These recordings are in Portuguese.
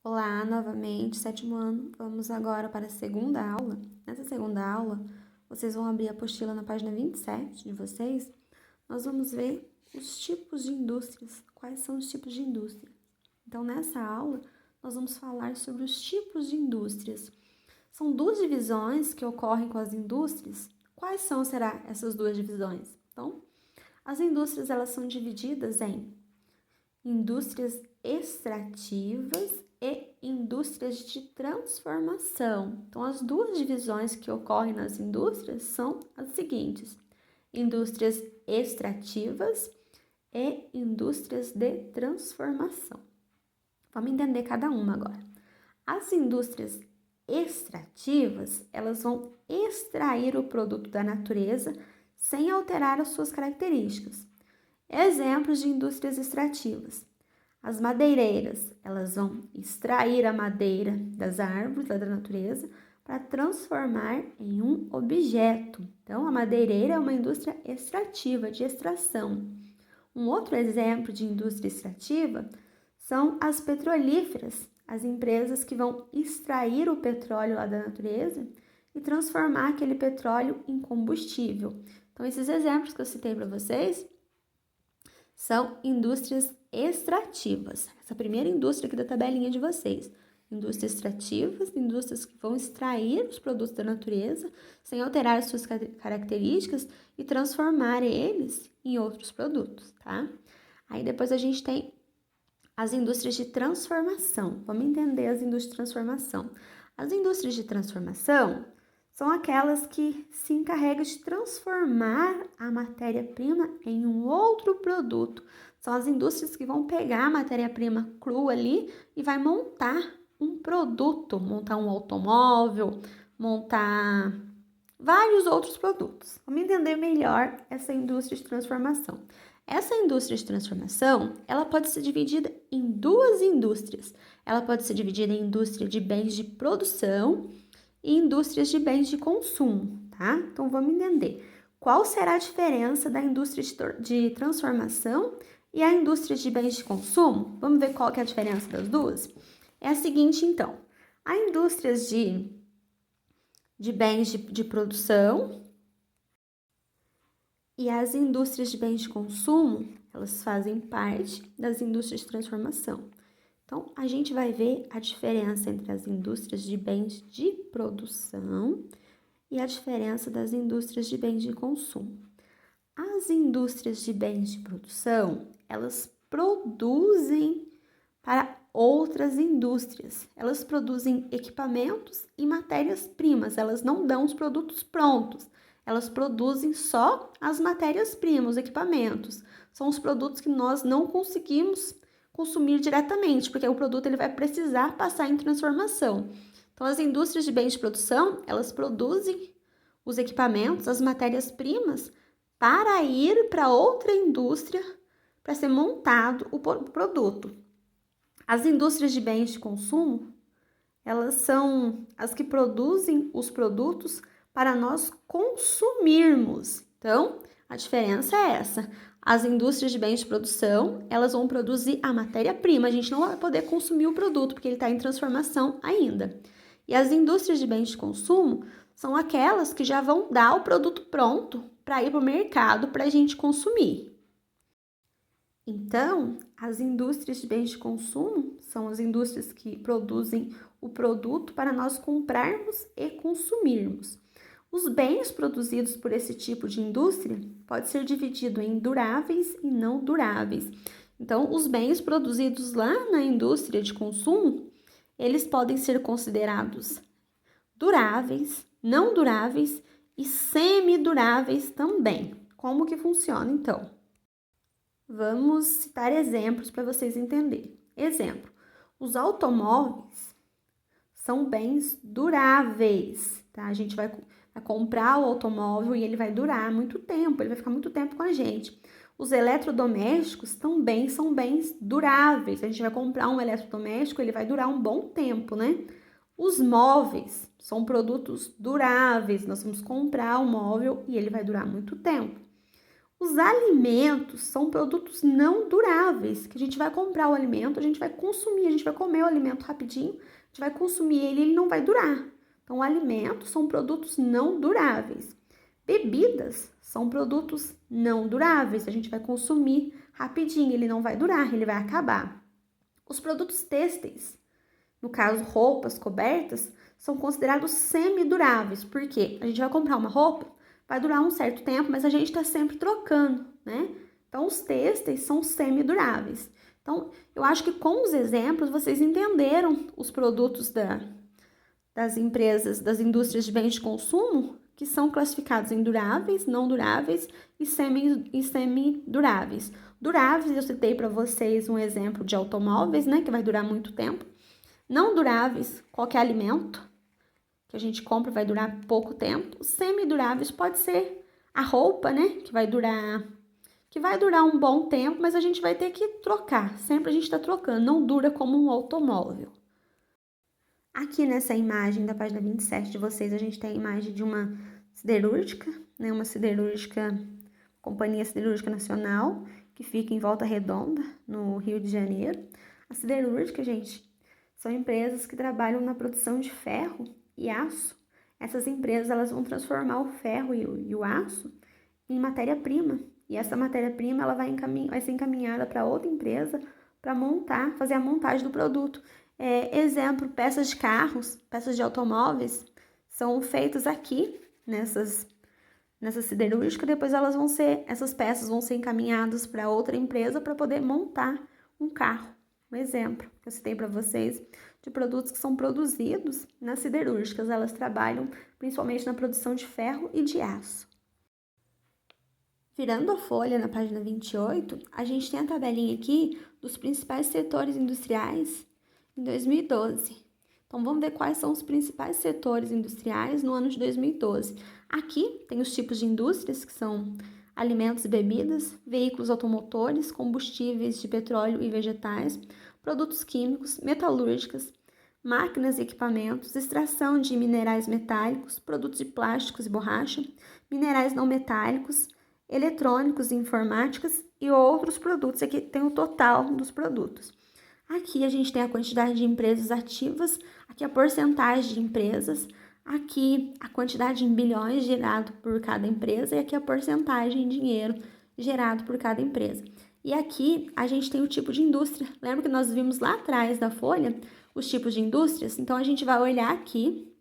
Olá, novamente, sétimo ano. Vamos agora para a segunda aula. Nessa segunda aula, vocês vão abrir a apostila na página 27 de vocês. Nós vamos ver os tipos de indústrias. Quais são os tipos de indústria? Então, nessa aula, nós vamos falar sobre os tipos de indústrias. São duas divisões que ocorrem com as indústrias. Quais será essas duas divisões? Então, as indústrias elas são divididas em indústrias extrativas e indústrias de transformação. Então, as duas divisões que ocorrem nas indústrias são as seguintes: indústrias extrativas e indústrias de transformação. Vamos entender cada uma agora. As indústrias extrativas, elas vão extrair o produto da natureza sem alterar as suas características. Exemplos de indústrias extrativas. As madeireiras, elas vão extrair a madeira das árvores da natureza para transformar em um objeto. Então, a madeireira é uma indústria extrativa, de extração. Um outro exemplo de indústria extrativa são as petrolíferas, as empresas que vão extrair o petróleo lá da natureza e transformar aquele petróleo em combustível. Então, esses exemplos que eu citei para vocês são indústrias extrativas. Essa primeira indústria aqui da tabelinha de vocês. Indústrias extrativas, indústrias que vão extrair os produtos da natureza sem alterar suas características e transformar eles em outros produtos, tá? Aí depois a gente tem as indústrias de transformação. Vamos entender as indústrias de transformação. As indústrias de transformação são aquelas que se encarregam de transformar a matéria-prima em um outro produto. São as indústrias que vão pegar a matéria-prima crua ali e vai montar um produto, montar um automóvel, montar vários outros produtos. Vamos entender melhor essa indústria de transformação. Essa indústria de transformação, ela pode ser dividida em duas indústrias. Ela pode ser dividida em indústria de bens de produção e indústrias de bens de consumo, tá? Então, vamos entender. Qual será a diferença da indústria de transformação e a indústria de bens de consumo? Vamos ver qual que é a diferença das duas? É a seguinte, então. A indústria de bens de produção e as indústrias de bens de consumo, elas fazem parte das indústrias de transformação. Então, a gente vai ver a diferença entre as indústrias de bens de produção e a diferença das indústrias de bens de consumo. As indústrias de bens de produção, elas produzem para outras indústrias. Elas produzem equipamentos e matérias-primas, elas não dão os produtos prontos. Elas produzem só as matérias-primas, os equipamentos. São os produtos que nós não conseguimos consumir diretamente, porque o produto ele vai precisar passar em transformação. Então, as indústrias de bens de produção, elas produzem os equipamentos, as matérias-primas, para ir para outra indústria para ser montado o produto. As indústrias de bens de consumo, elas são as que produzem os produtos para nós consumirmos. Então, a diferença é essa. As indústrias de bens de produção, elas vão produzir a matéria-prima. A gente não vai poder consumir o produto, porque ele está em transformação ainda. E as indústrias de bens de consumo são aquelas que já vão dar o produto pronto para ir para o mercado para a gente consumir. Então, as indústrias de bens de consumo são as indústrias que produzem o produto para nós comprarmos e consumirmos. Os bens produzidos por esse tipo de indústria pode ser dividido em duráveis e não duráveis. Então, os bens produzidos lá na indústria de consumo, eles podem ser considerados duráveis, não duráveis e semiduráveis também. Como que funciona, então? Vamos citar exemplos para vocês entenderem. Exemplo, os automóveis são bens duráveis, tá? A gente vai comprar o automóvel e ele vai durar muito tempo, ele vai ficar muito tempo com a gente. Os eletrodomésticos também são bens duráveis. A gente vai comprar um eletrodoméstico, ele vai durar um bom tempo, né? Os móveis são produtos duráveis. Nós vamos comprar um móvel e ele vai durar muito tempo. Os alimentos são produtos não duráveis, que a gente vai comprar o alimento, a gente vai consumir, a gente vai comer o alimento rapidinho, a gente vai consumir ele não vai durar. Então, alimentos são produtos não duráveis. Bebidas são produtos não duráveis, a gente vai consumir rapidinho, ele não vai durar, ele vai acabar. Os produtos têxteis, no caso roupas, cobertas, são considerados semiduráveis, porque a gente vai comprar uma roupa, vai durar um certo tempo, mas a gente está sempre trocando, né? Então, os têxteis são semiduráveis. Então, eu acho que com os exemplos vocês entenderam os produtos das empresas, das indústrias de bens de consumo, que são classificados em duráveis, não duráveis e semiduráveis. Duráveis, eu citei para vocês um exemplo de automóveis, né, que vai durar muito tempo. Não duráveis, qualquer alimento que a gente compra vai durar pouco tempo. Semiduráveis pode ser a roupa, né, que vai durar um bom tempo, mas a gente vai ter que trocar. Sempre a gente está trocando, não dura como um automóvel. Aqui nessa imagem da página 27 de vocês, a gente tem a imagem de uma siderúrgica, né, uma siderúrgica, Companhia Siderúrgica Nacional, que fica em Volta Redonda, no Rio de Janeiro. A siderúrgica, gente, são empresas que trabalham na produção de ferro e aço. Essas empresas, elas vão transformar o ferro e o aço em matéria-prima. E essa matéria-prima, ela vai ser encaminhada para outra empresa para fazer a montagem do produto. Exemplo, peças de carros, peças de automóveis, são feitas aqui, nessa siderúrgica, depois essas peças vão ser encaminhadas para outra empresa para poder montar um carro. Um exemplo que eu citei para vocês de produtos que são produzidos nas siderúrgicas. Elas trabalham principalmente na produção de ferro e de aço. Virando a folha na página 28, a gente tem a tabelinha aqui dos principais setores industriais em 2012. Então, vamos ver quais são os principais setores industriais no ano de 2012. Aqui tem os tipos de indústrias, que são alimentos e bebidas, veículos automotores, combustíveis de petróleo e vegetais, produtos químicos, metalúrgicas, máquinas e equipamentos, extração de minerais metálicos, produtos de plásticos e borracha, minerais não metálicos, eletrônicos e informáticas e outros produtos. Aqui tem o total dos produtos. Aqui a gente tem a quantidade de empresas ativas, aqui a porcentagem de empresas, aqui a quantidade em bilhões gerado por cada empresa e aqui a porcentagem em dinheiro gerado por cada empresa. E aqui a gente tem o tipo de indústria. Lembra que nós vimos lá atrás da folha os tipos de indústrias? Então, a gente vai olhar aqui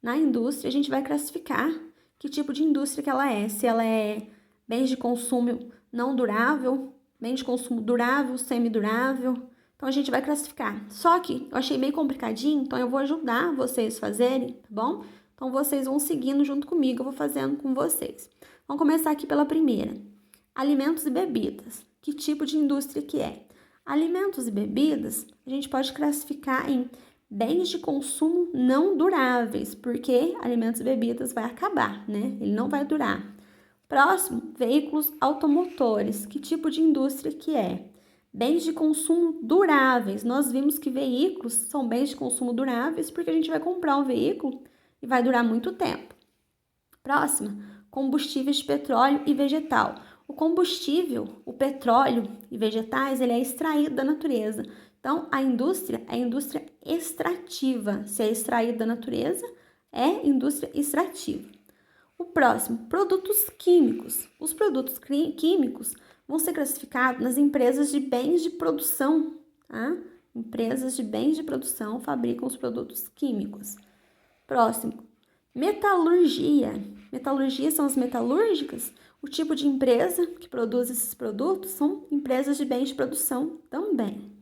na indústria, a gente vai classificar que tipo de indústria que ela é. Se ela é bens de consumo não durável, bens de consumo durável, semidurável. Então, a gente vai classificar. Só que eu achei meio complicadinho, então eu vou ajudar vocês a fazerem, tá bom? Então, vocês vão seguindo junto comigo, eu vou fazendo com vocês. Vamos começar aqui pela primeira. Alimentos e bebidas. Que tipo de indústria que é? Alimentos e bebidas, a gente pode classificar em bens de consumo não duráveis, porque alimentos e bebidas vai acabar, né? Ele não vai durar. Próximo, veículos automotores. Que tipo de indústria que é? Bens de consumo duráveis. Nós vimos que veículos são bens de consumo duráveis porque a gente vai comprar um veículo e vai durar muito tempo. Próxima, combustíveis de petróleo e vegetal. O combustível, o petróleo e vegetais, ele é extraído da natureza. Então, a indústria é indústria extrativa. Se é extraído da natureza, é indústria extrativa. O próximo, produtos químicos. Os produtos químicos vão ser classificados nas empresas de bens de produção, tá? Empresas de bens de produção fabricam os produtos químicos. Próximo, metalurgia. Metalurgia são as metalúrgicas. O tipo de empresa que produz esses produtos são empresas de bens de produção também.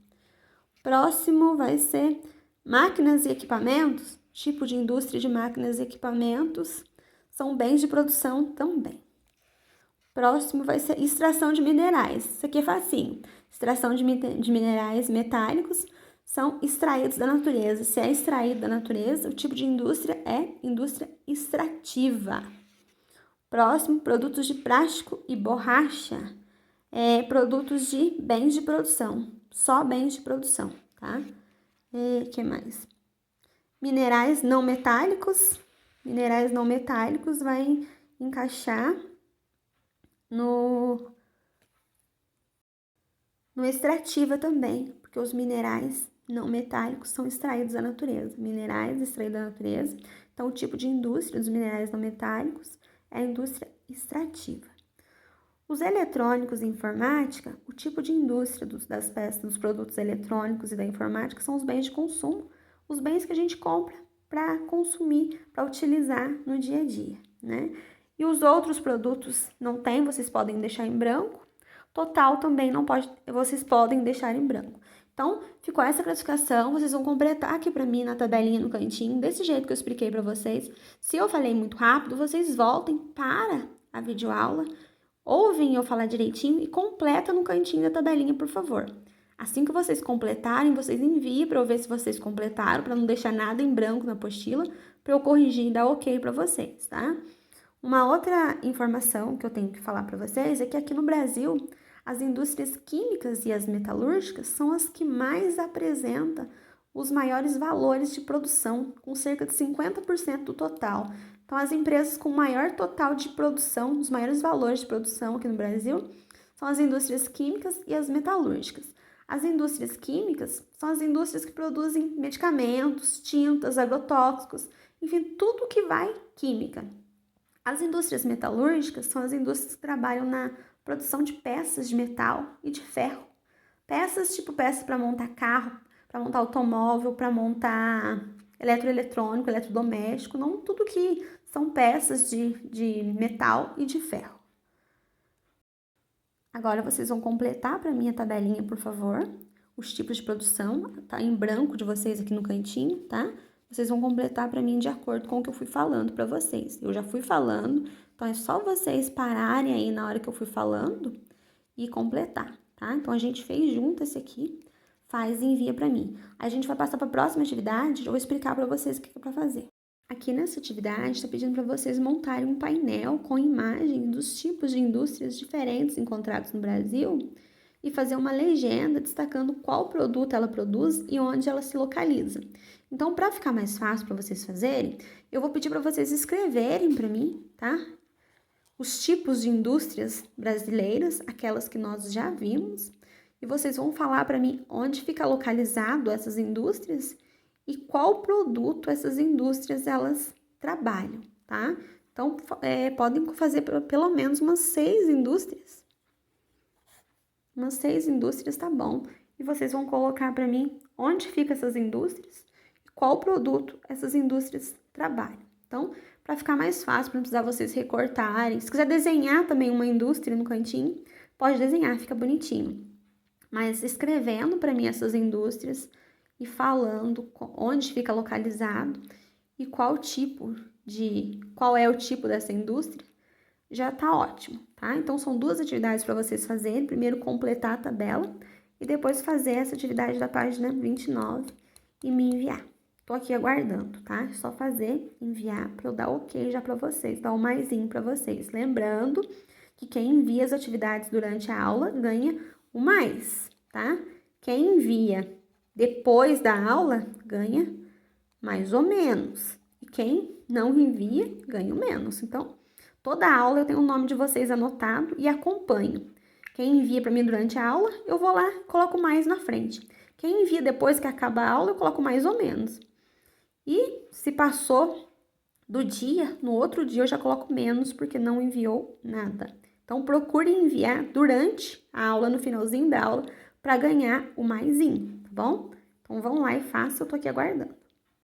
Próximo vai ser máquinas e equipamentos. Tipo de indústria de máquinas e equipamentos são bens de produção também. Próximo vai ser extração de minerais. Isso aqui é facinho. Extração de minerais metálicos são extraídos da natureza. Se é extraído da natureza, o tipo de indústria é indústria extrativa. Próximo, produtos de plástico e borracha. Produtos de bens de produção. Só bens de produção, tá? Que mais? Minerais não metálicos. Minerais não metálicos vai encaixar no extrativa também, porque os minerais não metálicos são extraídos da natureza. Minerais extraídos da natureza. Então, o tipo de indústria dos minerais não metálicos é a indústria extrativa. Os eletrônicos e informática, o tipo de indústria das peças, dos produtos eletrônicos e da informática são os bens de consumo, os bens que a gente compra para consumir, para utilizar no dia a dia, né? E os outros produtos não tem, vocês podem deixar em branco. Total também não pode, vocês podem deixar em branco. Então, ficou essa classificação, vocês vão completar aqui para mim na tabelinha no cantinho, desse jeito que eu expliquei para vocês. Se eu falei muito rápido, vocês voltem para a videoaula, ouvem eu falar direitinho e completa no cantinho da tabelinha, por favor. Assim que vocês completarem, vocês enviem para eu ver se vocês completaram, para não deixar nada em branco na apostila, para eu corrigir e dar ok para vocês, tá? Uma outra informação que eu tenho que falar para vocês é que aqui no Brasil, as indústrias químicas e as metalúrgicas são as que mais apresentam os maiores valores de produção, com cerca de 50% do total. Então, as empresas com maior total de produção, os maiores valores de produção aqui no Brasil, são as indústrias químicas e as metalúrgicas. As indústrias químicas são as indústrias que produzem medicamentos, tintas, agrotóxicos, enfim, tudo que vai química. As indústrias metalúrgicas são as indústrias que trabalham na produção de peças de metal e de ferro. Peças tipo peças para montar carro, para montar automóvel, para montar eletroeletrônico, eletrodoméstico, não tudo que são peças de metal e de ferro. Agora vocês vão completar para mim a tabelinha, por favor. Os tipos de produção, tá em branco de vocês aqui no cantinho, tá? Vocês vão completar para mim de acordo com o que eu fui falando para vocês. Eu já fui falando, então é só vocês pararem aí na hora que eu fui falando e completar, tá? Então, a gente fez junto esse aqui, faz e envia para mim. A gente vai passar para a próxima atividade, eu vou explicar para vocês o que é para fazer. Aqui nessa atividade, está pedindo para vocês montarem um painel com imagem dos tipos de indústrias diferentes encontrados no Brasil e fazer uma legenda destacando qual produto ela produz e onde ela se localiza. Então, para ficar mais fácil para vocês fazerem, eu vou pedir para vocês escreverem para mim, tá? Os tipos de indústrias brasileiras, aquelas que nós já vimos, e vocês vão falar para mim onde fica localizado essas indústrias e qual produto essas indústrias elas trabalham, tá? Então, podem fazer pelo menos umas 6 indústrias. Umas 6 indústrias tá bom. E vocês vão colocar para mim onde ficam essas indústrias e qual produto essas indústrias trabalham. Então, para ficar mais fácil, para não precisar vocês recortarem. Se quiser desenhar também uma indústria no cantinho, pode desenhar, fica bonitinho. Mas escrevendo para mim essas indústrias e falando onde fica localizado e qual é o tipo dessa indústria, já tá ótimo, tá? Então, são 2 atividades para vocês fazerem. Primeiro, completar a tabela e depois fazer essa atividade da página 29 e me enviar. Tô aqui aguardando, tá? É só fazer, enviar para eu dar ok já para vocês, dar um maisinho para vocês. Lembrando que quem envia as atividades durante a aula ganha o mais, tá? Quem envia depois da aula ganha mais ou menos. E quem não envia ganha o menos. Então, toda aula eu tenho o nome de vocês anotado e acompanho. Quem envia para mim durante a aula, eu vou lá e coloco mais na frente. Quem envia depois que acaba a aula, eu coloco mais ou menos. E se passou do dia, no outro dia eu já coloco menos porque não enviou nada. Então, procure enviar durante a aula, no finalzinho da aula, para ganhar o maisinho, tá bom? Então, vão lá e façam, eu tô aqui aguardando.